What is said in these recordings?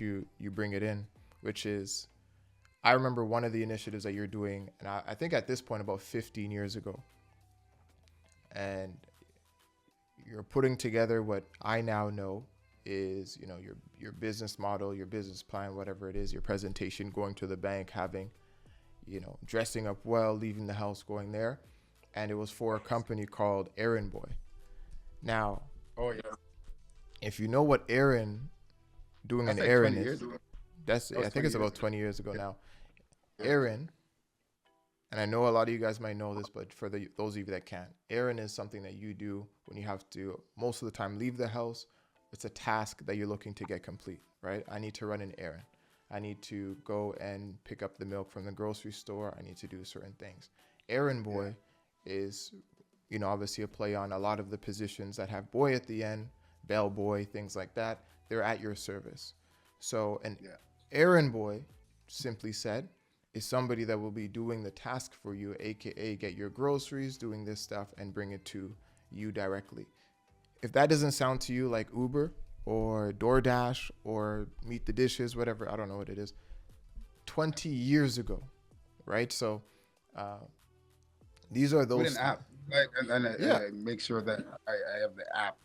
you bring it in, which is I remember one of the initiatives that you're doing, and I think at this point about 15 years ago, and you're putting together what I now know is, your business model, your business plan, whatever it is, your presentation, going to the bank, having, dressing up well, leaving the house, going there, and it was for a company called Errand Boy. Now, Oh yeah, if you know what Aaron doing an that's like errand 20 is, years ago. that's That I was think 20 it's years about ago. 20 years ago Yeah, now. yeah. Aaron, and I know a lot of you guys might know this, but for those of you that can't, errand is something that you do when you have to most of the time leave the house. It's a task that you're looking to get complete, right? I need to run an errand. I need to go and pick up the milk from the grocery store. I need to do certain things. Errand Yeah. boy is, obviously a play on a lot of the positions that have boy at the end, bellboy, things like that. They're at your service. So an Yeah. errand boy, simply said, is somebody that will be doing the task for you, aka get your groceries, doing this stuff, and bring it to you directly. If that doesn't sound to you like Uber or DoorDash or Meet the Dishes, whatever, I don't know what it is, 20 years ago, right? So uh, these are With an those, app, like, and yeah. make sure that I have the app.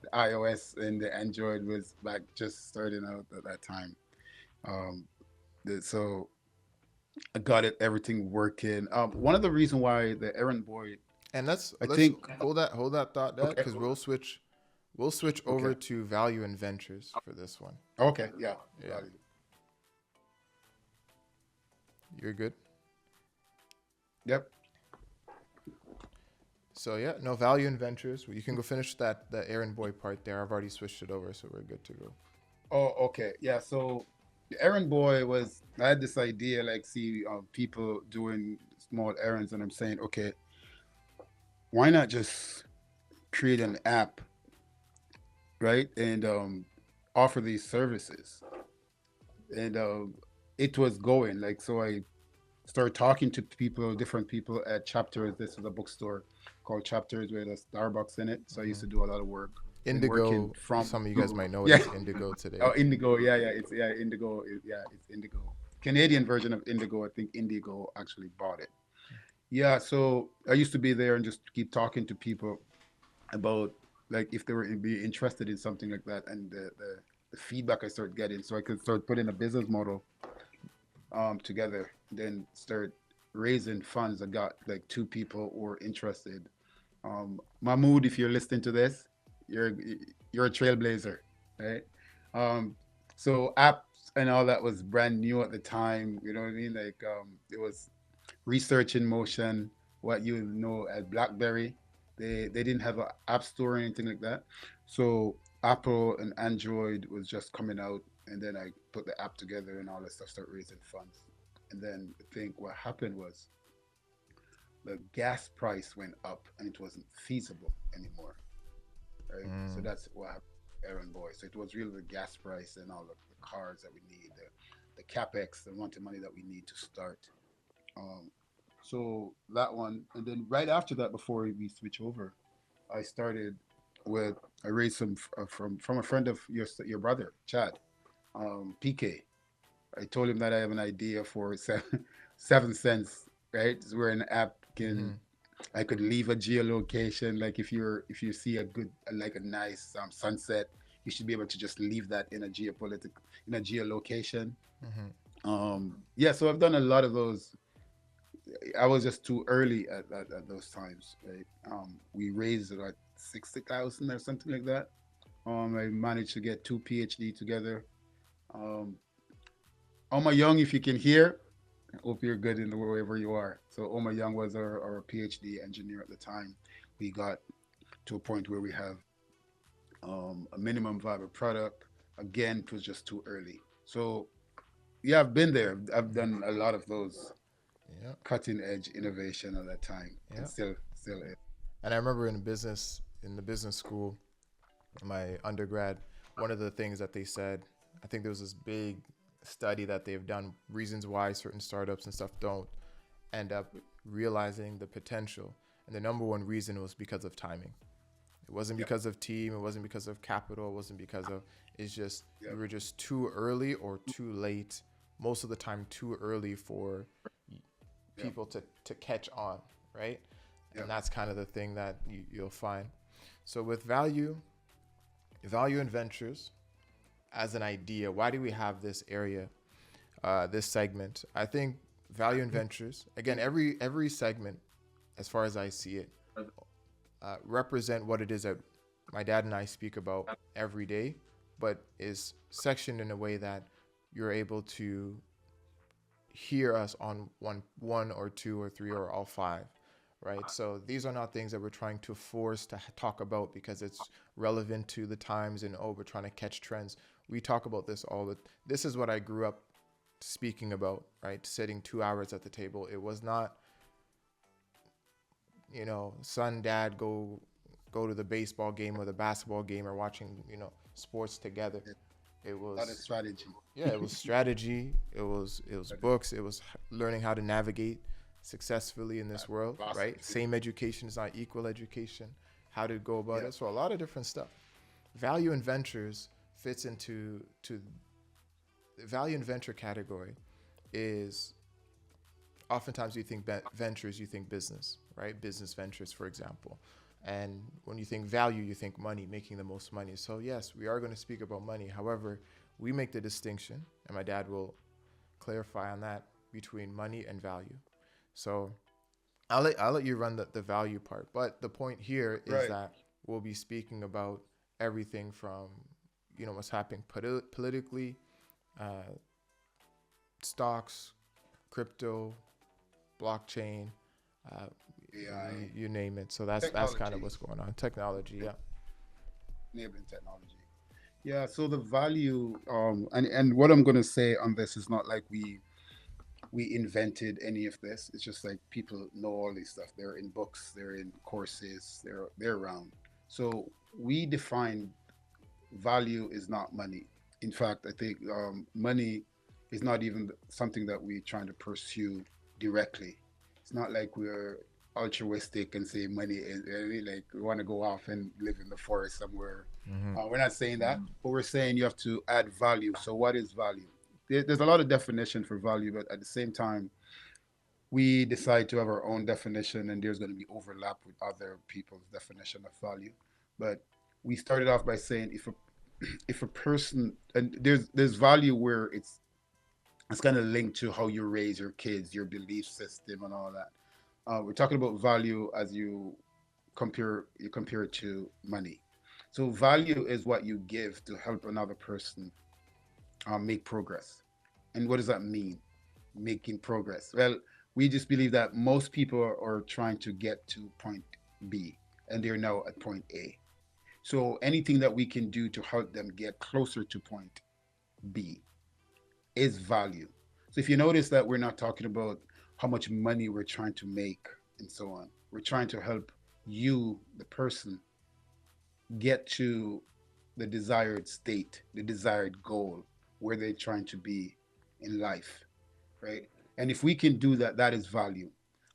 The iOS and the Android was like just starting out at that time. Um, so I got it, everything working. One of the reason why the errand boy, And I let's think, hold that thought, that okay, because we'll switch okay, over to value and ventures for this one. okay, yeah, Yeah, got it. you're good. Yep. So yeah, no, value and ventures. You can go finish that the errand boy part there. I've already switched it over, so we're good to go. Oh, okay, yeah. So the errand boy was, I had this idea, like, see, people doing small errands, and I'm saying, okay, why not just create an app, right, and offer these services, and it was going like, so I started talking to people, different people at Chapters. This is a bookstore called Chapters with a Starbucks in it. So I used to do a lot of work and working Indigo. from Some of you guys Google. might know it Yeah. as Indigo today. Oh, Indigo. Yeah, yeah. It's yeah, Indigo. Yeah, it's Indigo. Canadian version of Indigo. I think Indigo actually bought it. Yeah. So I used to be there and just keep talking to people about, like, if they were be interested in something like that, and the feedback I started getting, so I could start putting a business model together, then start raising funds. I got like two people who were interested. Mahmoud, if you're listening to this, you're you're a trailblazer, right? Um, so apps and all that was brand new at the time. You know what I mean? Like, it was research in motion. What you know as BlackBerry, they didn't have an app store or anything like that. So Apple and Android was just coming out, and then I put the app together and all that stuff, start raising funds. And then I think what happened was the gas price went up and it wasn't feasible anymore, right? So Mm. that's what happened with Aaron Boy. So it was really the gas price and all the cars that we need, the capex, the amount of money that we need to start. Um, so that one, and then right after that, before we switch over, I started with, I raised some from a friend of your brother, Chad, PK. I told him that I have an idea for 7 cents, right? It's where an app can, Mm-hmm. I could leave a geolocation. Like, if you see a good, like a nice sunset, you should be able to just leave that in a geopolitical, in a geolocation. Mm-hmm. Yeah, so I've done a lot of those. I was just too early at those times, right? We raised like 60,000 or something like that. I managed to get two PhD together. Um, Oma Young, if you can hear, I hope you're good in wherever you are. So Oma Young was our PhD engineer at the time. We got to a point where we have a minimum viable product. Again, it was just too early. So yeah, I've been there. I've done a lot of those Yeah. cutting edge innovation at that time, and Yeah. still is. And I remember in the business school, in my undergrad, one of the things that they said, I think there was this big study that they've done, reasons why certain startups and stuff don't end up realizing the potential. And the number one reason was because of timing. It wasn't Yeah. because of team. It wasn't because of capital. It wasn't because of. It's just Yeah. we were just too early or too late. Most of the time, too early for Yeah. people to catch on, right? Yeah. And that's kind of the thing that you'll find. So with value and ventures as an idea, why do we have this area, this segment? I think value and ventures. Again, every segment, as far as I see it, represent what it is that my dad and I speak about every day, but is sectioned in a way that you're able to hear us on one or two or three or all five, right? So these are not things that we're trying to force to talk about because it's relevant to the times and we're trying to catch trends. We talk about this this is what I grew up speaking about, right? Sitting 2 hours at the table. It was not, son, dad, go to the baseball game or the basketball game or watching, sports together. It A lot of was, strategy. yeah, it was strategy. It was books. It was learning how to navigate successfully in this world, right? Same education is not equal education. How to go about Yeah. it. So a lot of different stuff. Value and ventures fits into the value and venture category is oftentimes you think ventures, you think business, right? Business ventures, for example. And when you think value, you think money, making the most money. So yes, we are going to speak about money. However, we make the distinction, and my dad will clarify on that between money and value. So I'll let you run the value part. But the point here is Right. that we'll be speaking about everything from what's happening politically, uh, stocks, crypto, blockchain, uh, AI, you name it. So that's kind of technology, what's going on. Technology, yeah. enabling technology. Yeah. So the value, and what I'm going to say on this is not like we invented any of this. It's just like people know all these stuff. They're in books, they're in courses, they're around. So we define value is not money. In fact, I think money is not even something that we're trying to pursue directly. It's not like we're altruistic and say money is like we want to go off and live in the forest somewhere. Mm-hmm. We're not saying that, but we're saying you have to add value. So, what is value? There's a lot of definition for value, but at the same time, we decide to have our own definition, and there's going to be overlap with other people's definition of value. But we started off by saying if a person, and there's value where it's kind of linked to how you raise your kids, your belief system, and all that. We're talking about value as you compare it to money. So value is what you give to help another person make progress. And what does that mean? Making progress. Well, we just believe that most people are trying to get to point B and they're now at point A. So anything that we can do to help them get closer to point B is value. So if you notice that we're not talking about how much money we're trying to make and so on, we're trying to help you, the person, get to the desired state, the desired goal, where they're trying to be in life, right? And if we can do that, that is value.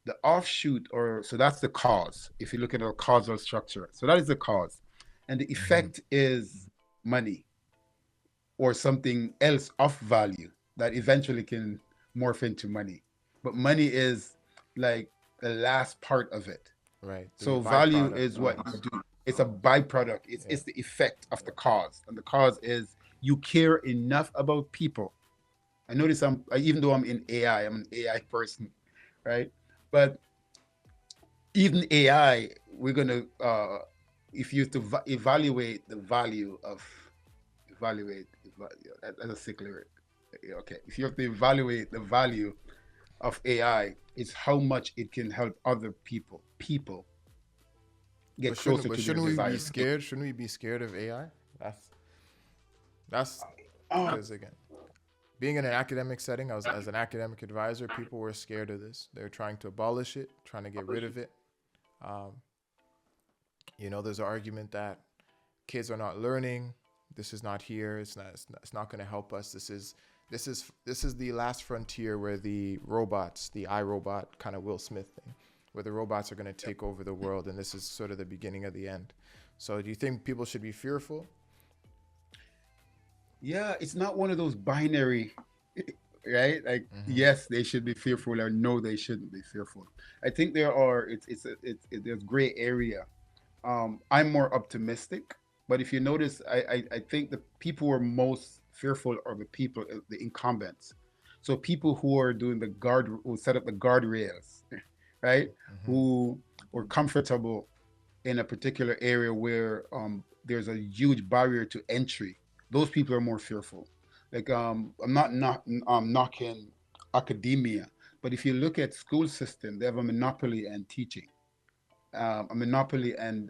The offshoot, or so that's the cause. If you look at a causal structure, so that is the cause, and the Mm-hmm. effect is money or something else of value that eventually can morph into money. But money is like the last part of it. Right. The So value byproduct. is what you do. It's a byproduct. It's Yeah. it's the effect of the cause, and the cause is you care enough about people. I notice even though I'm in AI, I'm an AI person, right? But even AI, we're gonna if you to evaluate the value of that's a sick lyric. Okay, if you have to evaluate the value of AI, it's how much it can help other people get But shouldn't closer but to their shouldn't we be desired state. scared? Shouldn't we be scared of AI? That's Uh, because again, being in an academic setting, I was as an academic advisor, people were scared of this. They're trying to abolish it, trying to get rid of it. Um, there's an argument that kids are not learning. This is not here. It's not going to help us. This is the last frontier where the robots, the iRobot kind of Will Smith thing, where the robots are going to take over the world, and this is sort of the beginning of the end. So do you think people should be fearful? Yeah, it's not one of those binary, right? Like Mm-hmm. yes, they should be fearful, or no, they shouldn't be fearful. I think there are there's gray area. I'm more optimistic, but if you notice, I think the people who are most fearful are the people, the incumbents. So people who are doing the guard, who set up the guardrails, right? Mm-hmm. Who were comfortable in a particular area where there's a huge barrier to entry. Those people are more fearful. Like I'm not knocking academia, but if you look at school system, they have a monopoly and teaching, a monopoly and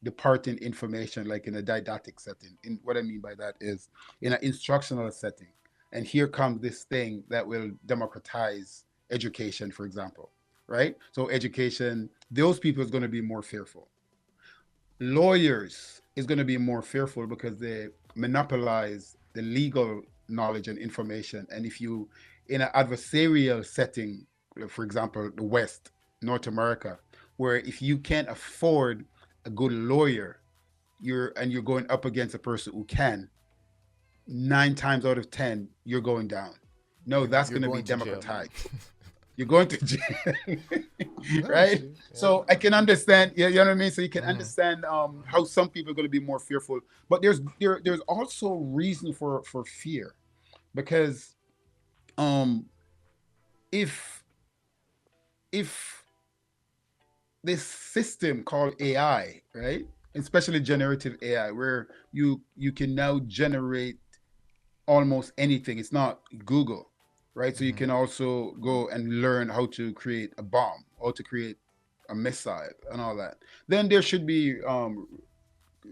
departing information, like in a didactic setting. In what I mean by that is in an instructional setting. And here comes this thing that will democratize education, for example, right? So education, those people is going to be more fearful. Lawyers is going to be more fearful because they monopolize the legal knowledge and information. And if you, in an adversarial setting, for example, the West, North America, where if you can't afford a good lawyer, you're going up against a person who can, 9 times out of 10, you're going down. No, that's You're going to be going to jail. democratized. You're going to jail, No, right? actually, yeah. So I can understand, yeah, you know what I mean. So you can Mm-hmm. understand how some people are going to be more fearful, but there's also reason for fear because um if if this system called AI, right, especially generative AI, where you can now generate almost anything. It's not Google, right? So you Mm-hmm. can also go and learn how to create a bomb or to create a missile and all that. Then there should be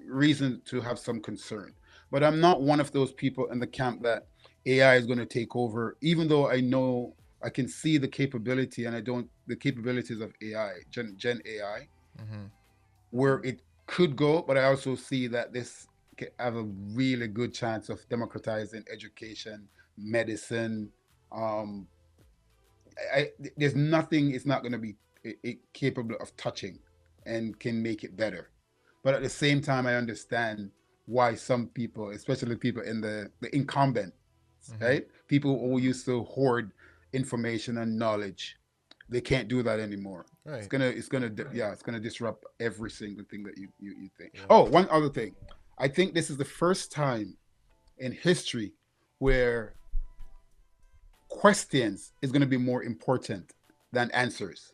reason to have some concern. But I'm not one of those people in the camp that AI is going to take over, even though I know I can see the capability and I don't the capabilities of AI, Gen AI, Mm-hmm. where it could go, but I also see that this have a really good chance of democratizing education, medicine. Um, I, there's nothing it's not going to be capable of touching and can make it better. But at the same time, I understand why some people, especially people in the incumbent, Mm-hmm. right? People who used to hoard information and knowledge, they can't do that anymore. Right. Yeah, it's gonna disrupt every single thing that you think. Yeah. Oh, one other thing, I think this is the first time in history where questions is going to be more important than answers.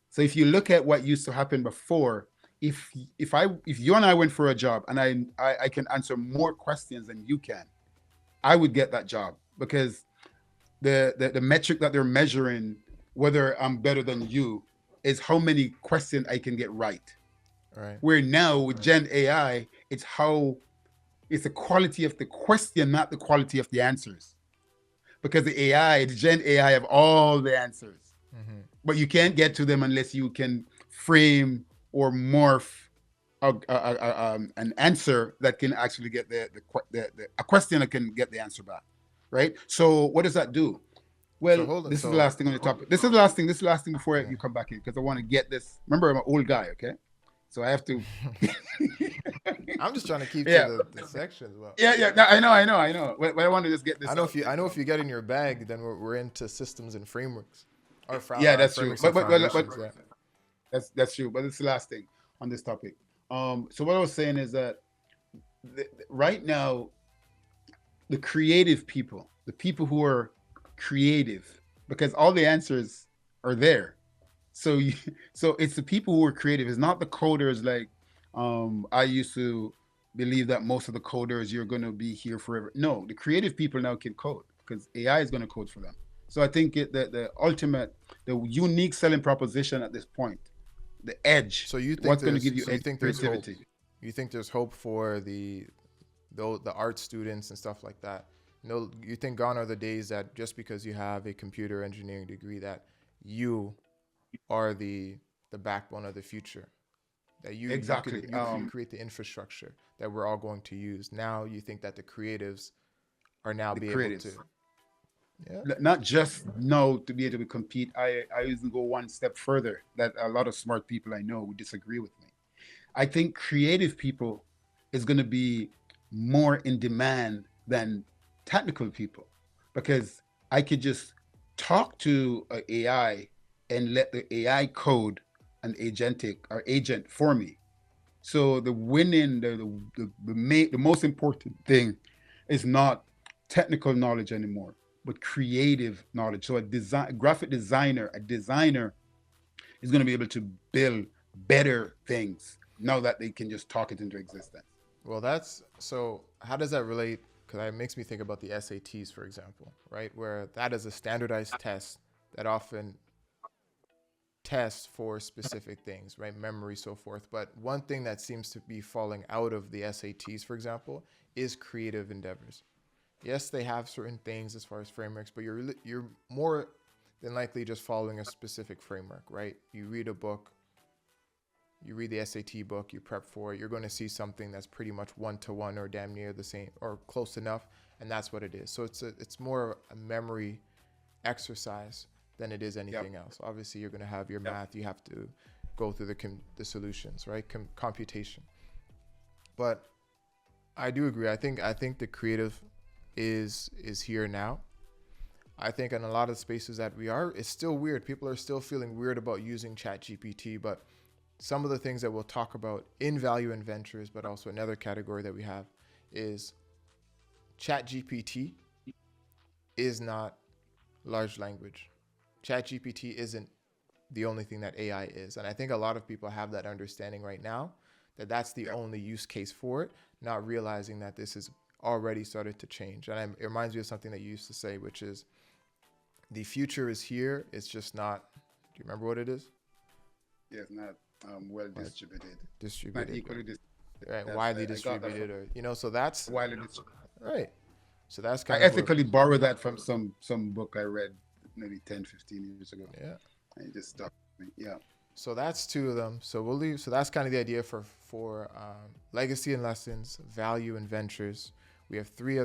So if you look at what used to happen before, if you and I went for a job and I can answer more questions than you can, I would get that job because the metric that they're measuring whether I'm better than you is how many questions I can get right. Right. Where now with Gen AI, it's the quality of the question, not the quality of the answers. Because the Gen AI have all the answers, Mm-hmm. but you can't get to them unless you can frame or morph an answer that can actually get a question that can get the answer back, right? So what does that do? So Well, hold on. this is the So last thing on the topic. This is the last thing. This is the last thing before yeah. you come back in because I want to get this. Remember, I'm an old guy, okay? So I have to. I'm just trying to keep to Yeah, the sections. Well, yeah. No, I know. But I want to just get I this know out. if you get in your bag, then we're into systems and frameworks, Yeah, or that's true. frameworks and But foundations. Yeah. that's true. But it's the last thing on this topic. So what I was saying is that right now, the creative people, the people who are creative, because all the answers are there. So so it's the people who are creative. It's not the coders. Like I used to believe that most of the coders you're going to be here forever. No, the creative people now can code because AI is going to code for them. So I think the ultimate, the unique selling proposition at this point, the edge, what's going to give you so you edge think there's hope? creativity. You think there's hope for the art students and stuff like that? No, you think gone are the days that just because you have a computer engineering degree that you are the backbone of the future, that Exactly. you create the infrastructure that we're all going to use. Now you think that the creatives are now The be able to, creatives. yeah. Not just know to be able to compete. I even go one step further that a lot of smart people I know would disagree with me. I think creative people is going to be more in demand than technical people, because I could just talk to an AI and let the AI code an agentic or agent for me. So the winning, the most important thing is not technical knowledge anymore, but creative knowledge. So a designer is going to be able to build better things now that they can just talk it into existence. Well, that's so. How does that relate? Because it makes me think about the SATs, for example, right? Where that is a standardized test that often tests for specific things, right? Memory, so forth. But one thing that seems to be falling out of the SATs, for example, is creative endeavors. Yes, they have certain things as far as frameworks, but you're more than likely just following a specific framework, right? You read a book, you read the SAT book, you prep for it, you're going to see something that's pretty much one to one or damn near the same or close enough, and that's what it is. So it's more a memory exercise than it is Yep. anything else. Obviously, you're going to have your Yep. math, you have to go through the solutions, right? Computation. But I do agree. I think the creative is here now. I think in a lot of spaces that we are, it's still weird. People are still feeling weird about using ChatGPT, but some of the things that we'll talk about in value and ventures, but also another category that we have is ChatGPT is not large language. ChatGPT isn't the only thing that AI is. And I think a lot of people have that understanding right now that that's the Yep. only use case for it, not realizing that this has already started to change. And it reminds me of something that you used to say, which is the future is here. It's just not, do you remember what it is? Yes, not well Like distributed, not distributed, equally distributed. right? That's Widely I got that from distributed, or, so that's widely distributed. right. So that's I kind of where, ethically borrowed that from some book I read maybe 10, 15 years ago. yeah. And it just stuck with me. Yeah. So that's two of them. So we'll leave. So that's kind of the idea for legacy and lessons, value and ventures. We have three